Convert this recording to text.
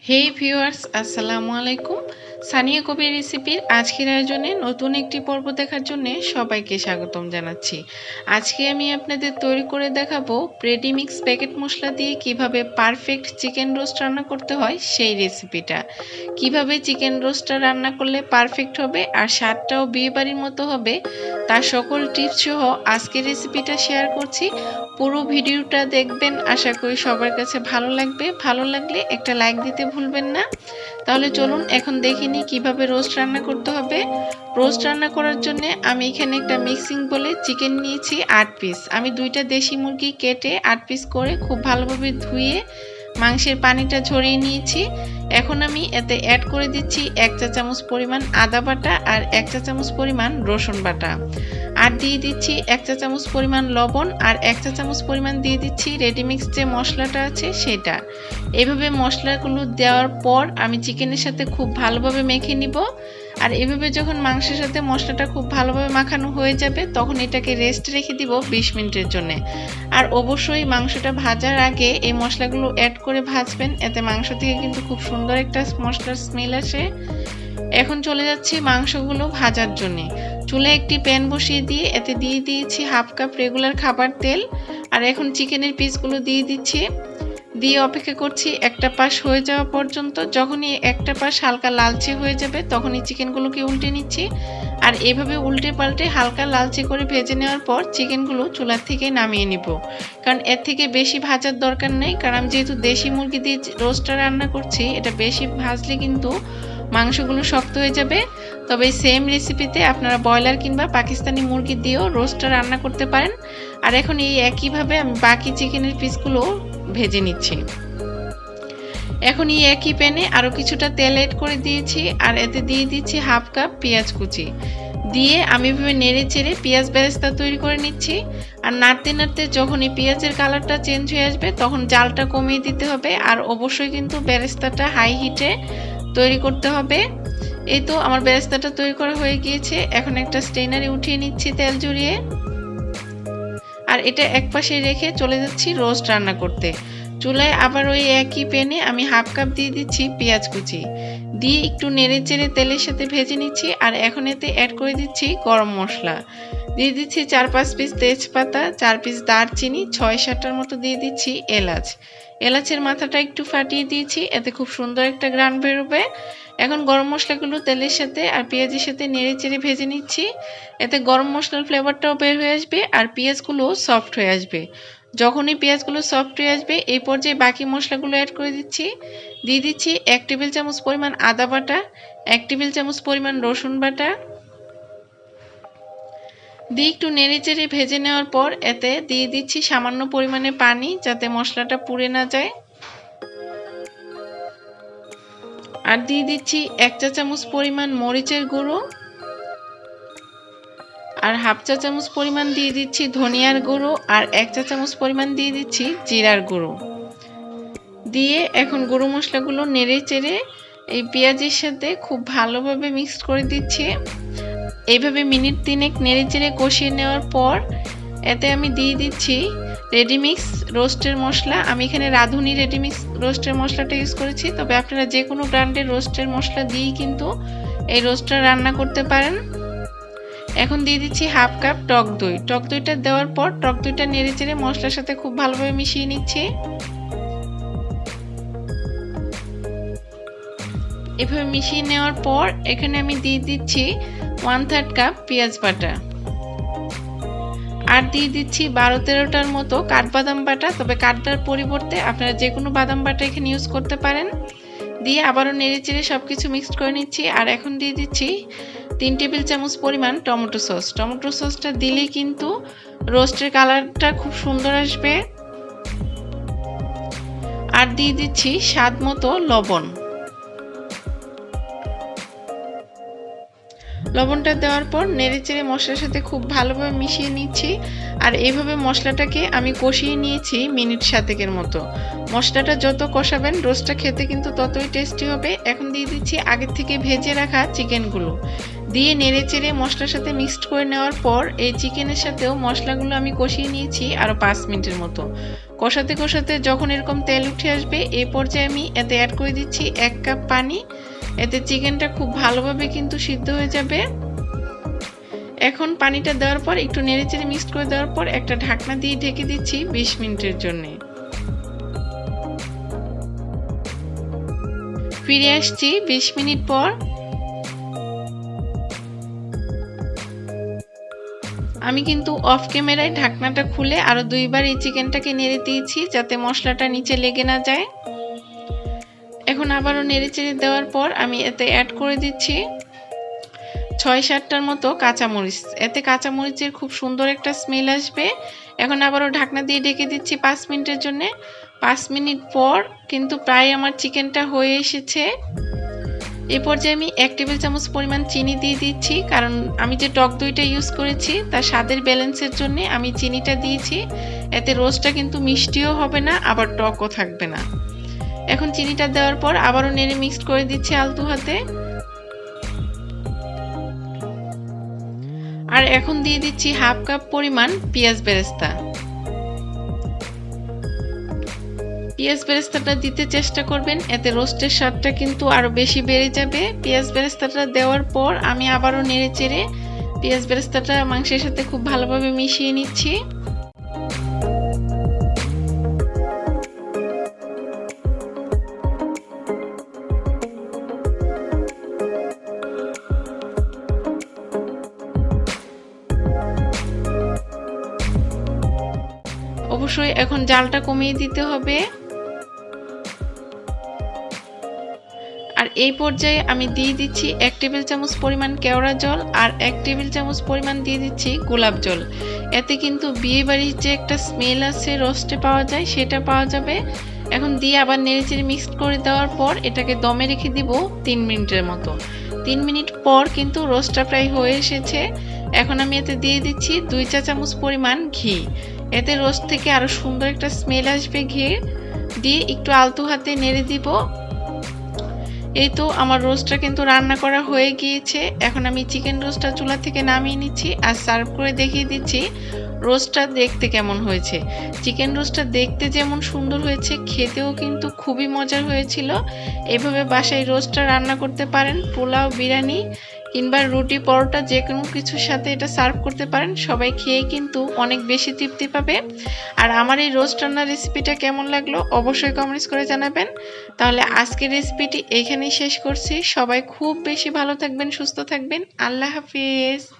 হে viewers, আসসালামু আলাইকুম। সানিয়া কবির রেসিপির আজকের আয়োজনে নতুন একটি পর্ব দেখার জন্য সবাইকে স্বাগতম জানাচ্ছি। আজকে আমি আপনাদের তৈরি করে দেখাবো রেডি মিক্স প্যাকেট মশলা দিয়ে কিভাবে পারফেক্ট চিকেন রোস্ট রান্না করতে হয় সেই রেসিপিটা। কিভাবে চিকেন রোস্টটা রান্না করলে পারফেক্ট হবে আর স্বাদটাও বিয়েবাড়ির মতো হবে তার সকল টিপস সহ আজকের রেসিপিটা শেয়ার করছি। পুরো ভিডিওটা দেখবেন, আশা করি সবার কাছে ভালো লাগবে। ভালো লাগলে একটা লাইক দিতে ভুলবেন না। তাহলে চলুন এখন দেখে নিই কিভাবে রোস্ট রান্না করতে হবে। রোস্ট রান্না করার জন্য আমি এখানে একটা মিক্সিং বলে চিকেন নিয়েছি 8 পিস। আমি 2টা দেশি মুরগি কেটে 8 পিস করে খুব ভালোভাবে ধুয়ে মাংসের পানিটা ঝরিয়ে নিয়েছি। এখন আমি এতে অ্যাড করে দিচ্ছি 1 চা চামচ পরিমাণ আদা বাটা আর 1 চা চামচ পরিমাণ রসুন বাটা, আর দিয়ে দিচ্ছি 1 চা চামচ পরিমাণ লবণ আর 1 চা চামচ পরিমাণ দিয়ে দিচ্ছি রেডিমিক্স যে মশলাটা আছে সেটা। এভাবে মশলাগুলো দেওয়ার পর আমি চিকেনের সাথে খুব ভালোভাবে মেখে নিব। আর এভাবে যখন মাংসের সাথে মশলাটা খুব ভালোভাবে মাখানো হয়ে যাবে তখন এটাকে রেস্ট রেখে দিব 20 মিনিটের জন্য। আর অবশ্যই মাংসটা ভাজার আগে এই মশলাগুলো অ্যাড করে ভাজবেন, এতে মাংস থেকে কিন্তু খুব সুন্দর একটা মশলার স্মেল আসে। এখন চলে যাচ্ছি মাংসগুলো ভাজার জন্য। চুলায় একটি প্যান বসিয়ে দিয়ে এতে দিয়ে দিয়েছি হাফ কাপ রেগুলার খাবার তেল। আর এখন চিকেনের পিসগুলো দিয়ে দিচ্ছি, দিয়ে অপেক্ষা করছি একটা পাশ হয়ে যাওয়া পর্যন্ত। যখনই একটা পাশ হালকা লালচে হয়ে যাবে তখনই চিকেনগুলোকে উল্টে নিচ্ছি। আর এভাবে উল্টে পাল্টে হালকা লালচে করে ভেজে নেওয়ার পর চিকেনগুলো চুলার থেকে নামিয়ে নিব, কারণ এর থেকে বেশি ভাজার দরকার নেই। কারণ আমি যেহেতু দেশি মুরগি দিয়ে রোস্টটা রান্না করছি, এটা বেশি ভাজলে কিন্তু মাংসগুলো শক্ত হয়ে যাবে। তবে সেম রেসিপিতে আপনারা ব্রয়লার কিংবা পাকিস্তানি মুরগি দিয়েও রোস্টটা রান্না করতে পারেন। আর এখন এই একইভাবে আমি বাকি চিকেনের পিসগুলো ভেজে নিচ্ছি। এখন এই একই প্যানে আরও কিছুটা তেল এড করে দিয়েছি আর এতে দিয়ে দিচ্ছি হাফ কাপ পেঁয়াজ কুচি, দিয়ে আমি এভাবে নেড়ে চেড়ে পেঁয়াজ বেরেস্তা তৈরি করে নিচ্ছি। আর নাড়তে নাড়তে যখন এই পেঁয়াজের কালারটা চেঞ্জ হয়ে আসবে তখন জালটা কমিয়ে দিতে হবে। আর অবশ্যই কিন্তু বেরেস্তাটা হাই হিটে তৈরি করতে হবে। এই তো আমার বেরেস্তাটা তৈরি করা হয়ে গিয়েছে। এখন একটা স্ট্রেনারে উঠিয়ে নিচ্ছি তেল ঝরিয়ে, আর এটা একপাশে রেখে চলে যাচ্ছি রোস্ট রান্না করতে। চুলায় আবার ওই একই প্যানে আমি হাফ কাপ দিয়ে দিচ্ছি পেঁয়াজ কুচি, দিয়ে একটু নেড়ে চেড়ে তেলের সাথে ভেজে নিচ্ছি। আর এখন এতে অ্যাড করে দিচ্ছি গরম মশলা, দিয়ে দিচ্ছি 4-5 পিস তেজপাতা, 4 পিস দারচিনি, 6-7টার মতো দিয়ে দিচ্ছি এলাচ। এলাচের মাথাটা একটু ফাটিয়ে দিয়েছি, এতে খুব সুন্দর একটা ঘ্রাণ বেরোবে। এখন গরম মশলাগুলো তেলের সাথে আর পেঁয়াজের সাথে নেড়ে চেড়ে ভেজে নিচ্ছি, এতে গরম মশলার ফ্লেভারটাও বের হয়ে আসবে আর পেঁয়াজগুলো সফট হয়ে আসবে। যখনই পেঁয়াজগুলো সফট হয়ে আসবে এই পর্যায়ে বাকি মশলাগুলো অ্যাড করে দিচ্ছি। দিয়ে দিচ্ছি 1 টেবিল চামচ পরিমাণ আদা বাটা, 1 টেবিল চামচ পরিমাণ রসুন বাটা, দিয়ে একটু নেড়ে চেড়ে ভেজে নেওয়ার পর এতে দিয়ে দিচ্ছি সামান্য পরিমাণে পানি, যাতে মশলাটা পুড়ে না যায়। আর দিয়ে দিচ্ছি 1 চা চামচ পরিমাণ মরিচের গুঁড়ো, আর হাফ চা চামচ পরিমাণ দিয়ে দিচ্ছি ধনিয়ার গুঁড়ো, আর 1 চা চামচ পরিমাণ দিয়ে দিচ্ছি জিরার গুঁড়ো। দিয়ে এখন গুঁড়ো মশলাগুলো নেড়ে চেড়ে এই পেঁয়াজের সাথে খুব ভালোভাবে মিক্সড করে দিচ্ছি। এইভাবে মিনিট 3 নেড়ে চেড়ে কষিয়ে নেওয়ার পর এতে আমি দিয়ে দিচ্ছি রেডিমিক্স রোস্টের মশলা। আমি এখানে রাঁধুনি রেডিমিক্স রোস্টের মশলাটা ইউজ করেছি, তবে আপনারা যে কোনো ব্র্যান্ডের রোস্টের মশলা দিয়েই কিন্তু এই রোস্টটা রান্না করতে পারেন। এখন দিয়ে দিচ্ছি হাফ কাপ টক দই। টক দইটা দেওয়ার পর টক দইটা নেড়ে চেড়ে মশলার সাথে খুব ভালোভাবে মিশিয়ে নিচ্ছি। এভাবে মিশিয়ে নেওয়ার পর এখানে আমি দিয়ে দিচ্ছি 1/3 কাপ পেঁয়াজ বাটা, আর দিয়ে দিচ্ছি 12-13টার মতো কাঠবাদাম বাটা, তবে কাঠটার পরিবর্তে আপনারা যে কোনো বাদাম বাটা এখানে ইউজ করতে পারেন। দিয়ে আবারও নেড়ে চেড়ে সব কিছু মিক্সড করে নিচ্ছি। আর এখন দিয়ে দিচ্ছি 3 টেবিল চামচ পরিমাণ টমেটো সস। টমেটো সসটা দিলেই কিন্তু রোস্টের কালারটা খুব সুন্দর আসবে। আর দিয়ে দিচ্ছি স্বাদ মতো লবণ। লবণটা দেওয়ার পর নেড়ে চেড়ে মশলার সাথে খুব ভালোভাবে মিশিয়ে নিচ্ছি। আর এইভাবে মশলাটাকে আমি কষিয়ে নিয়েছি মিনিট 7-এর মতো। মশলাটা যত কষাবেন রোস্টটা খেতে কিন্তু ততই টেস্টি হবে। এখন দিয়ে দিচ্ছি আগে থেকে ভেজে রাখা চিকেনগুলো, দিয়ে নেড়েচেড়ে মশলার সাথে মিক্সড করে নেওয়ার পর এই চিকেনের সাথেও মশলাগুলো আমি কষিয়ে নিয়েছি আরও 5 মিনিটের মতো। কষাতে কষাতে যখন এরকম তেল উঠে আসবে এই পর্যায়ে আমি এতে অ্যাড করে দিচ্ছি 1 কাপ পানি। এতে চিকেনটা খুব ভালোভাবে কিন্তু সিদ্ধ হয়ে যাবে। এখন পানিটা দেওয়ার পর একটু নেড়েচেড়ে মিক্সড করে দেওয়ার পর একটা ঢাকনা দিয়ে ঢেকে দিচ্ছি 20 মিনিটের জন্য। ফিরে আসছি 20 মিনিট পর। আমি কিন্তু অফ ক্যামেরায় ঢাকনাটা খুলে আরো 2 বার এই চিকেনটাকে নেড়ে দিয়েছি যাতে মশলাটা নিচে লেগে না যায়। এখন আবারও নেড়েচেড়ে দেওয়ার পর আমি এতে অ্যাড করে দিচ্ছি 6-7টার মতো কাঁচামরিচ। এতে কাঁচামরিচের খুব সুন্দর একটা স্মেল আসবে। এখন আবারও ঢাকনা দিয়ে ঢেকে দিচ্ছি 5 মিনিটের জন্য। 5 মিনিট পর কিন্তু প্রায় আমার চিকেনটা হয়ে এসেছে। এই পর্যায়ে আমি 1 টেবিল চামচ পরিমাণ চিনি দিয়ে দিচ্ছি, কারণ আমি যে টক দইটা ইউজ করেছি তার স্বাদের ব্যালেন্সের জন্য আমি চিনিটা দিয়েছি। এতে রোস্টটা কিন্তু মিষ্টিও হবে না আবার টকও থাকবে না। এখন চিনিটা দেওয়ার পর আবারও নেড়ে মিক্সড করে দিচ্ছি আলতো হাতে। আর এখন দিয়ে দিচ্ছি 1/2 কাপ পরিমাণ পেঁয়াজ বেরেস্তা। পেঁয়াজ বেরেস্তাটা দিতে চেষ্টা করবেন, এতে রোস্টের স্বাদটা কিন্তু আরো বেশি বেড়ে যাবে। পেঁয়াজ বেরেস্তাটা দেওয়ার পর আমি আবারও নেড়েচেড়ে পেঁয়াজ বেরেস্তাটা মাংসের সাথে খুব ভালোভাবে মিশিয়ে নিচ্ছি। অবশ্যই এখন জালটা কমিয়ে দিতে হবে। আর এই পর্যায়ে আমি দিয়ে দিচ্ছি 1 টেবিল চামচ পরিমাণ কেওড়া জল আর 1 টেবিল চামচ পরিমাণ দিয়ে দিচ্ছি গোলাপ জল। এতে কিন্তু বিয়ে বাড়ির যে একটা স্মেল আছে রোস্টে পাওয়া যায় সেটা পাওয়া যাবে। এখন দিয়ে আবার নেড়েচেড়ে মিক্সড করে দেওয়ার পর এটাকে দমে রেখে দিব 3 মিনিটের মতো। 3 মিনিট পর কিন্তু রোস্টটা প্রায় হয়ে এসেছে। এখন আমি এতে দিয়ে দিচ্ছি 2 চা চামচ পরিমাণ ঘি। এতে রোস্ট থেকে আরো সুন্দর একটা স্মেল আসবে ঘির। দিয়ে একটু আলতো হাতে নেড়ে দিব। এই তো আমার রোস্টটা কিন্তু রান্না করা হয়ে গিয়েছে। এখন আমি চিকেন রোস্টটা চুলা থেকে নামিয়ে নিচ্ছি আর সার্ভ করে দেখিয়ে দিচ্ছি রোস্টটা দেখতে কেমন হয়েছে। চিকেন রোস্টটা দেখতে যেমন সুন্দর হয়েছে খেতেও কিন্তু খুবই মজার হয়েছিল। এভাবে বাসায় রোস্টটা রান্না করতে পারেন, পোলাও, বিরিয়ানি কিংবা রুটি, পরোটা যে কোনো কিছুর সাথে এটা সার্ভ করতে পারেন। সবাই খেয়ে কিন্তু অনেক বেশি তৃপ্তি পাবে। আর আমার এই রোস্ট রান্নার রেসিপিটা কেমন লাগলো অবশ্যই কমেন্টস করে জানাবেন। তাহলে আজকের রেসিপিটি এখানেই শেষ করছি। সবাই খুব বেশি ভালো থাকবেন, সুস্থ থাকবেন। আল্লাহ হাফিজ।